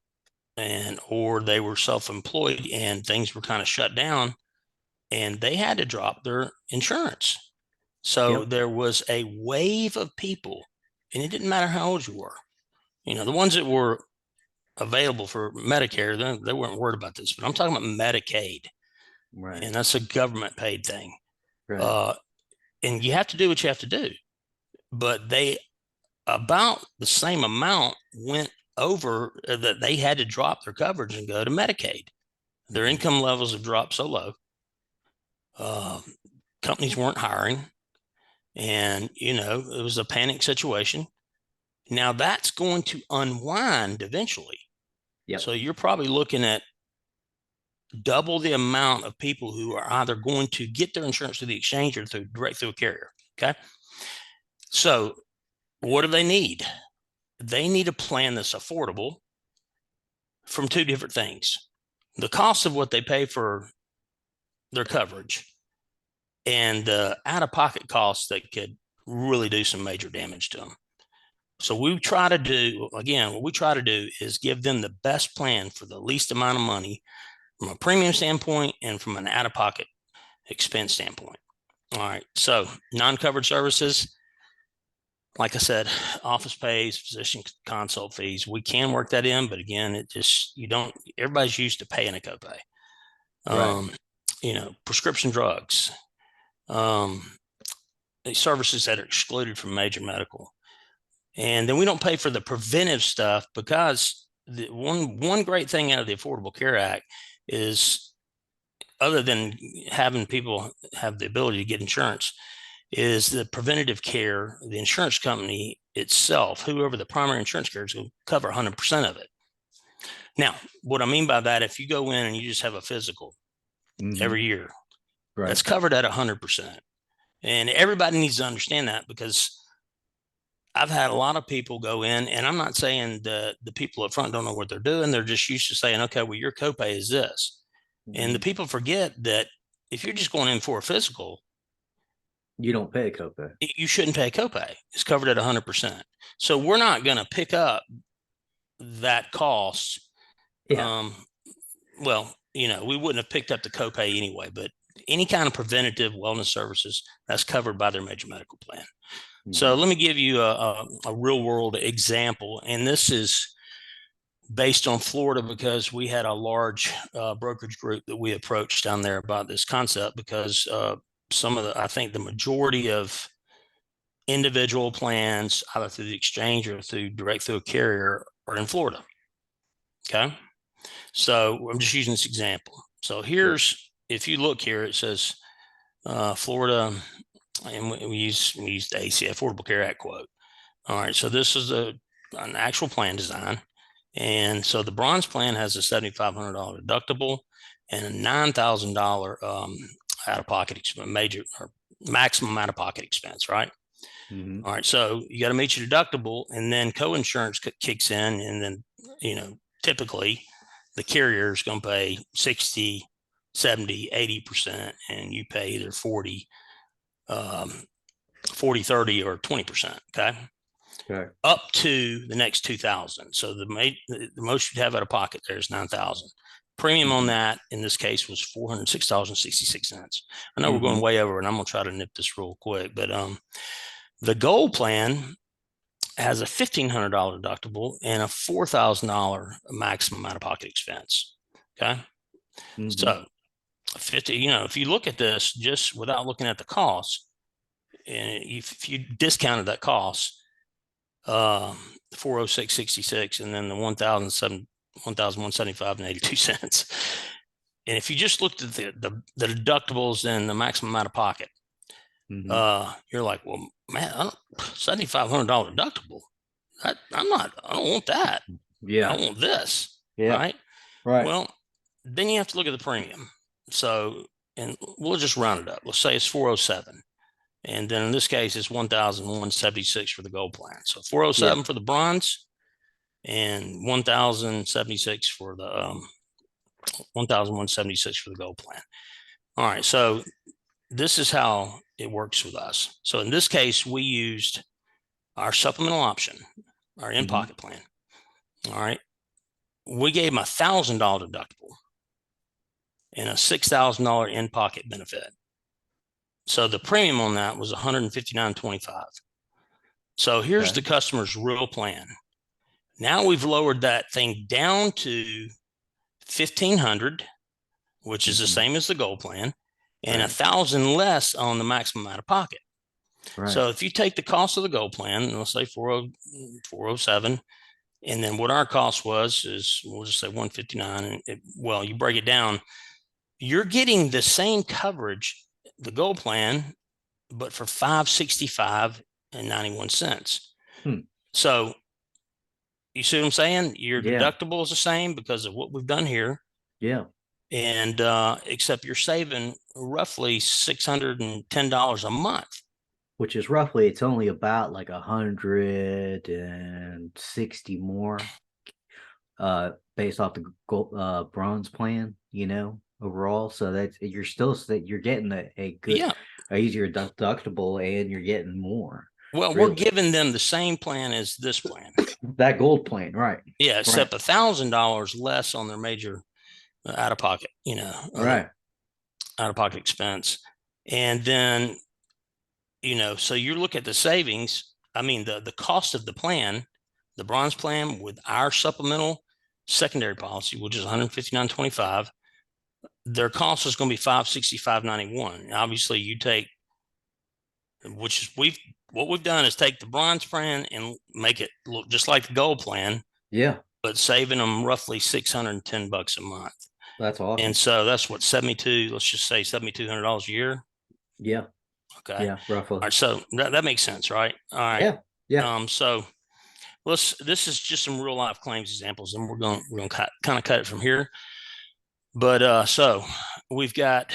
or they were self-employed and things were kind of shut down and they had to drop their insurance. So Yep. there was a wave of people, and it didn't matter how old you were. The ones that were available for Medicare, they weren't worried about this, but I'm talking about Medicaid, Right. and that's a government paid thing. Right. Uh, and you have to do what you have to do. But they about the same amount went over that they had to drop their coverage and go to Medicaid. Their Mhm. income levels have dropped so low. Companies weren't hiring, and it was a panic situation. Now that's going to unwind eventually. Yep. So you're probably looking at double the amount of people who are either going to get their insurance through the exchange or direct through a carrier. Okay. So what do they need? They need a plan that's affordable from two different things: the cost of what they pay for their coverage and the out-of-pocket costs that could really do some major damage to them. So what we try to do is give them the best plan for the least amount of money from a premium standpoint and from an out-of-pocket expense standpoint. All right. So non-covered services, like I said, office pays, physician consult fees, we can work that in, but again, everybody's used to paying a copay. Right. Prescription drugs, services that are excluded from major medical. And then we don't pay for the preventive stuff because the one great thing out of the Affordable Care Act is, other than having people have the ability to get insurance, is the preventative care. The insurance company itself, whoever the primary insurance carrier is, will cover 100% of it. Now, what I mean by that, if you go in and you just have a physical every year, Right. that's covered at 100%. And everybody needs to understand that, because I've had a lot of people go in, and I'm not saying the people up front don't know what they're doing. They're just used to saying, okay, well, your copay is this. And the people forget that if you're just going in for a physical, You don't pay a copay. you shouldn't pay a copay. It's covered at 100%. So we're not going to pick up that cost. Yeah. Well, we wouldn't have picked up the copay anyway, but any kind of preventative wellness services, that's covered by their major medical plan. So Mhm. let me give you a real world example. And this is based on Florida because we had a large brokerage group that we approached down there about this concept because I think the majority of individual plans, either through the exchange or through a carrier, are in Florida. Okay. So I'm just using this example. So Sure. if you look here, it says Florida, and we use the ACA Affordable Care Act quote. All right. So this is an actual plan design. And so the bronze plan has a $7,500 deductible and a $9,000 out of pocket major or maximum out of pocket expense, right? Mm-hmm. All right. So you got to meet your deductible, and then co-insurance kicks in. And then, typically the carrier is going to pay 60, 70, 80%, and you pay either 40, 30, or 20%. Okay. Okay. Up to the next 2,000. So the most you'd have out of pocket there is 9,000. Premium on Mm-hmm. that in this case was $406.66. I know we're Mm-hmm. going way over, and I'm going to try to nip this real quick, but the gold plan has a $1,500 deductible and a $4,000 maximum out of pocket expense. Okay. Mm-hmm. So 50, if you look at this just without looking at the cost, and if you discounted that cost, 406.66, and then the 1,175.82. And if you just looked at the deductibles and the maximum amount of pocket, Mm-hmm. you're like, well, man, $7,500 deductible. I don't want that. I Yeah. want this. Yeah. Right. Right. Well, then you have to look at the premium. So, and we'll just round it up. Let's say it's 407. And then in this case, it's 1,176 for the gold plan. So 407 Yeah. for the bronze and 1,076 for the 1,176 for the gold plan. All right. So this is how it works with us. So in this case, we used our supplemental option, our Mm-hmm. in-pocket plan. All right. We gave them $1,000 deductible and a $6,000 in-pocket benefit. So the premium on that was $159.25. So here's Okay. the customer's real plan. Now we've lowered that thing down to 1,500, which is the Mm-hmm. same as the gold plan, and Right. 1,000 less on the maximum out of pocket. Right. So if you take the cost of the gold plan, let's say 407, and then what our cost was is we'll just say 159. And you break it down, you're getting the same coverage, the gold plan, but for $565.91. Hmm. So you see what I'm saying? Your Yeah. deductible is the same because of what we've done here. Yeah. And except you're saving roughly $610 a month. Which is roughly, it's only about like 160 more based off the gold, bronze plan, overall. So that's you're getting a good, Yeah. a easier deductible, and you're getting more. Well, we're Really, giving them the same plan as this plan. that gold plan, right? Yeah, Right. except $1,000 less on their major out of pocket, Right. out of pocket expense. And then, so you look at the savings. I mean, the cost of the plan, the bronze plan with our supplemental secondary policy, which is $159.25, their cost is going to be $565.91. Obviously, you take, which is what we've done is take the bronze plan and make it look just like the gold plan, Yeah. but saving them roughly $610 a month. That's And awesome. so that's what 72, let's just say $7,200 a year. Yeah. Okay. Yeah. Roughly. All right. So that makes sense, right? All right. Yeah. Yeah. So this is just some real life claims examples, and we're going to kind of cut it from here. But so we've got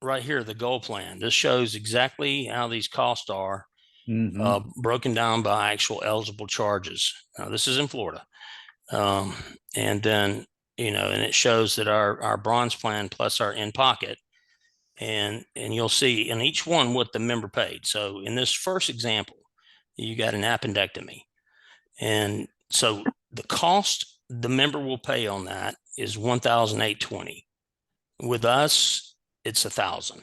right here the goal plan. This shows exactly how these costs are Mm-hmm. broken down by actual eligible charges. Now, this is in Florida. And then, and it shows that our bronze plan plus our in pocket and you'll see in each one what the member paid. So in this first example, you got an appendectomy. And so the cost the member will pay on that is $1,820. With us, it's $1,000.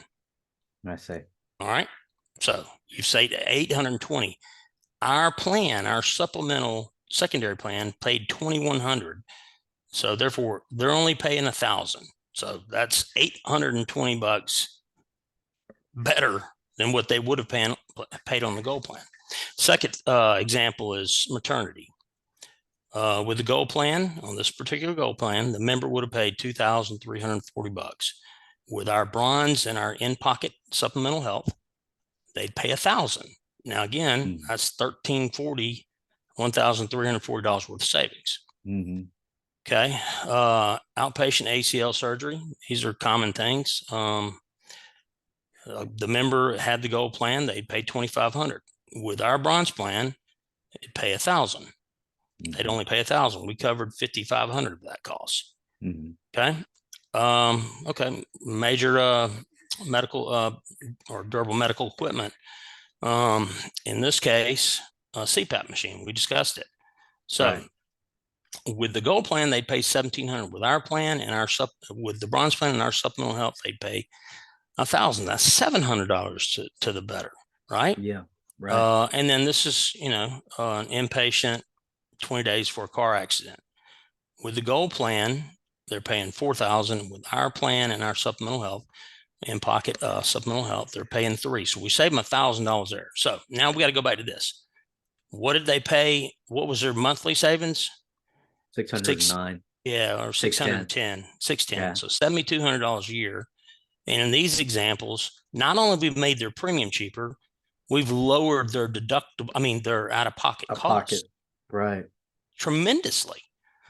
I say. All right. So you've saved 820. Our plan, our supplemental secondary plan, paid 2,100. So therefore, they're only paying 1,000. So that's $820 better than what they would have paid on the gold plan. Second example is maternity. With the gold plan, on this particular gold plan, the member would have paid $2,340. With our bronze and our in-pocket supplemental health, they'd pay $1,000. Now, again, that's $1,340, $1,340 worth of savings. Okay. Outpatient ACL surgery. These are common things. The member had the gold plan, they'd pay $2,500. With our bronze plan, they'd pay $1,000. They'd only pay $1,000. We covered $5,500 of that cost. Okay. Okay. Major medical or durable medical equipment. In this case, a CPAP machine. We discussed it. So with the gold plan, they'd pay $1,700. With our plan and with the bronze plan and our supplemental health, they'd pay $1,000. That's $700 to the better, right? Yeah, right. And then this is, an inpatient 20 days for a car accident. With the gold plan, they're paying $4,000. With our plan and our supplemental health, in pocket supplemental health, they're paying $3,000. So we save them $1,000 there. So now we got to go back to this. What did they pay? What was their monthly savings? 609. Yeah, or 610. 610. Yeah. So $7,200 a year. And in these examples, not only have we made their premium cheaper, we've lowered their deductible, their out-of-pocket costs. Right. Tremendously.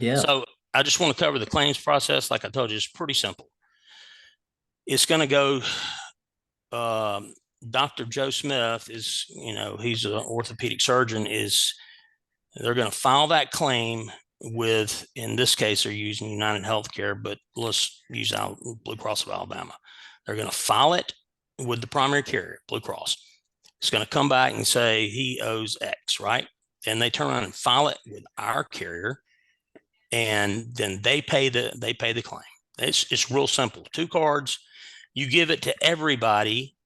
Yeah. So I just want to cover the claims process. Like I told you, it's pretty simple. It's going to go, Dr. Joe Smith is, he's an orthopedic surgeon, they're going to file that claim with, in this case, they're using United Healthcare, but let's use Blue Cross of Alabama. They're going to file it with the primary carrier, Blue Cross. It's going to come back and say he owes X, right? And they turn around and file it with our carrier, and then they pay the claim. It's real simple. 2 cards. You give it to everybody,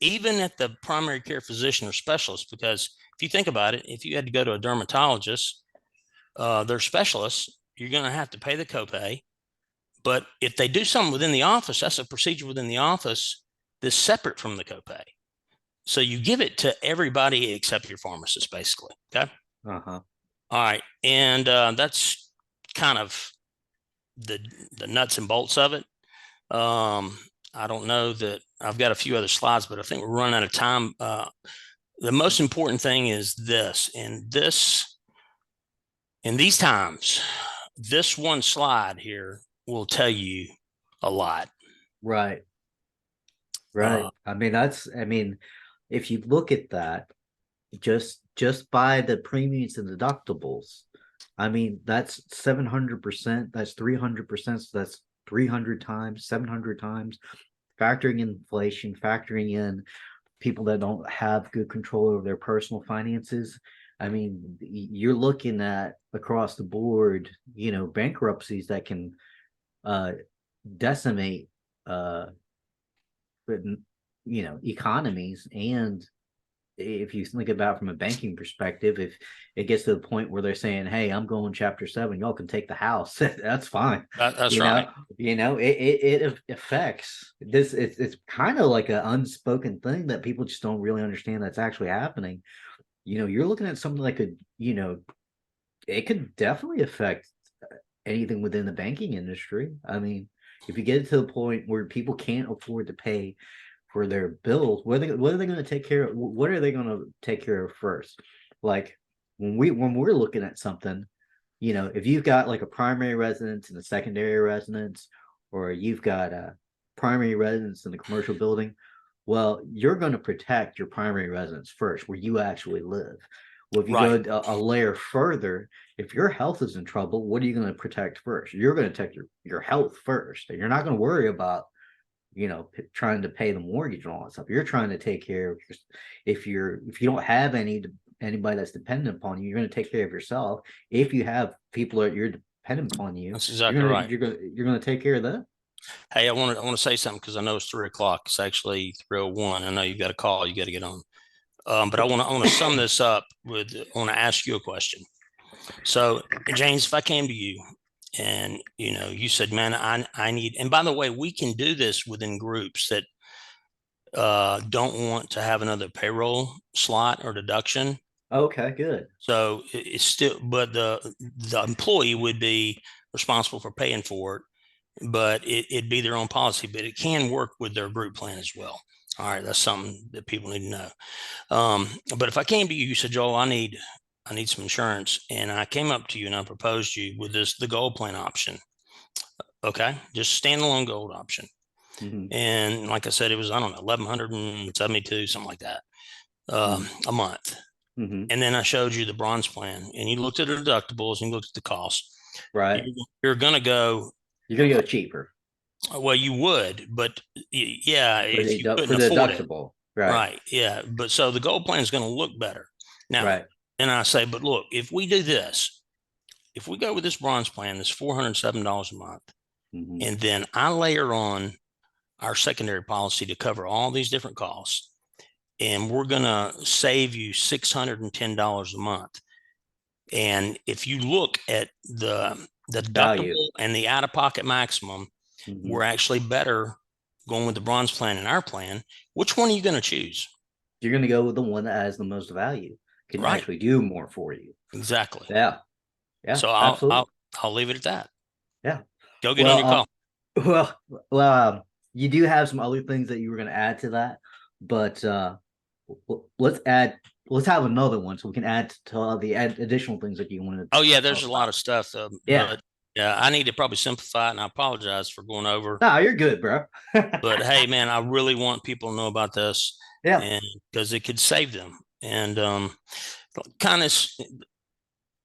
even at the primary care physician or specialist, because if you think about it, if you had to go to a dermatologist, they're specialists, you're going to have to pay the copay. But if they do something within the office, that's a procedure within the office that's separate from the copay. So you give it to everybody except your pharmacist, basically. Okay. All right. And that's kind of the nuts and bolts of it. I don't know that I've got a few other slides, but I think we're running out of time. The most important thing is this. In these times, this one slide here will tell you a lot. Right. If you look at that, just by the premiums and deductibles, that's 700%, that's 300%, so that's 300 times, 700 times, factoring in inflation, factoring in people that don't have good control over their personal finances. You're looking at across the board, bankruptcies that can decimate economies. And if you think about it from a banking perspective, if it gets to the point where they're saying, hey, I'm going chapter 7, y'all can take the house, that's fine. That's right. It affects this. It's kind of like an unspoken thing that people just don't really understand that's actually happening. You're looking at something like it could definitely affect anything within the banking industry. If you get to the point where people can't afford to pay for their bills, what are they going to take care of? What are they going to take care of first? Like when we're looking at something, if you've got like a primary residence and a secondary residence, or you've got a primary residence in a commercial building, well, you're going to protect your primary residence first, where you actually live. Well, if you go a layer further, if your health is in trouble, what are you going to protect first? You're going to protect your health first, and you're not going to worry about trying to pay the mortgage and all that stuff. You're trying to take care of if you don't have anybody that's dependent upon you, you're going to take care of yourself. If you have people that you're dependent upon you, That's exactly right. you're gonna take care of them. Hey, I want to say something because I know it's 3 o'clock. It's actually 3:01. I know you've got a call. You got to get on. But I want to sum this up with. I want to ask you a question. So, James, if I came to you and you said, "Man, I need," and by the way, we can do this within groups that don't want to have another payroll slot or deduction. Okay, good. So it's still, but the employee would be responsible for paying for it, but it'd be their own policy. But it can work with their group plan as well. All right, that's something that people need to know. But if I came to you, you said, Joel, I need some insurance, and I came up to you and I proposed you with the gold plan option. Okay, just standalone gold option. And like I said, it was, I don't know, 1,172, something like that, a month. And then I showed you the bronze plan, and you looked at the deductibles and you looked at the cost. Right. You're going to go. You're going to go cheaper. Well, you would, but yeah, if you couldn't for the afford deductible. it. Right. Yeah. But so the gold plan is going to look better. Now, right. And I say, but look, if we do this, if we go with this bronze plan, this $407 a month, and then I layer on our secondary policy to cover all these different costs, and we're going to save you $610 a month. And if you look at the deductible and the out-of-pocket maximum, we're actually better going with the bronze plan and our plan. Which one are you going to choose? You're going to go with the one that has the most value, can actually do more for you. Exactly. Yeah. Yeah. So I'll leave it at that. Yeah. Go get on your call. Well, you do have some other things that you were going to add to that, but let's have another one so we can add to the additional things that you wanted. Oh yeah, there's a lot of stuff. Yeah. Yeah, I need to probably simplify it, and I apologize for going over. No, you're good, bro. But hey, man, I really want people to know about this. Yeah. And because it could save them. And kind of,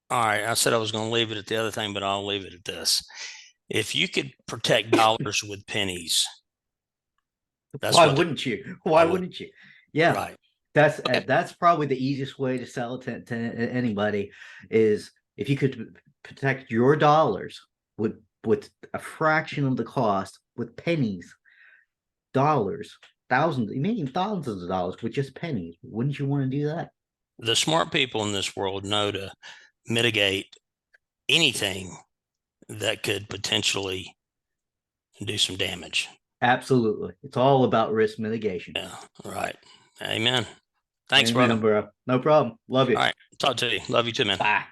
all right, I said I was going to leave it at the other thing, but I'll leave it at this. If you could protect dollars with pennies, why wouldn't you? Why wouldn't you? Yeah. Right. That's probably the easiest way to sell it to anybody is if you could protect your dollars with a fraction of the cost with pennies, dollars, thousands, maybe thousands of dollars with just pennies. Wouldn't you want to do that? The smart people in this world know to mitigate anything that could potentially do some damage. Absolutely. It's all about risk mitigation. Yeah, right. Amen. Thanks, Amen, brother. Bro. No problem. Love you. All right. Talk to you. Love you too, man. Bye.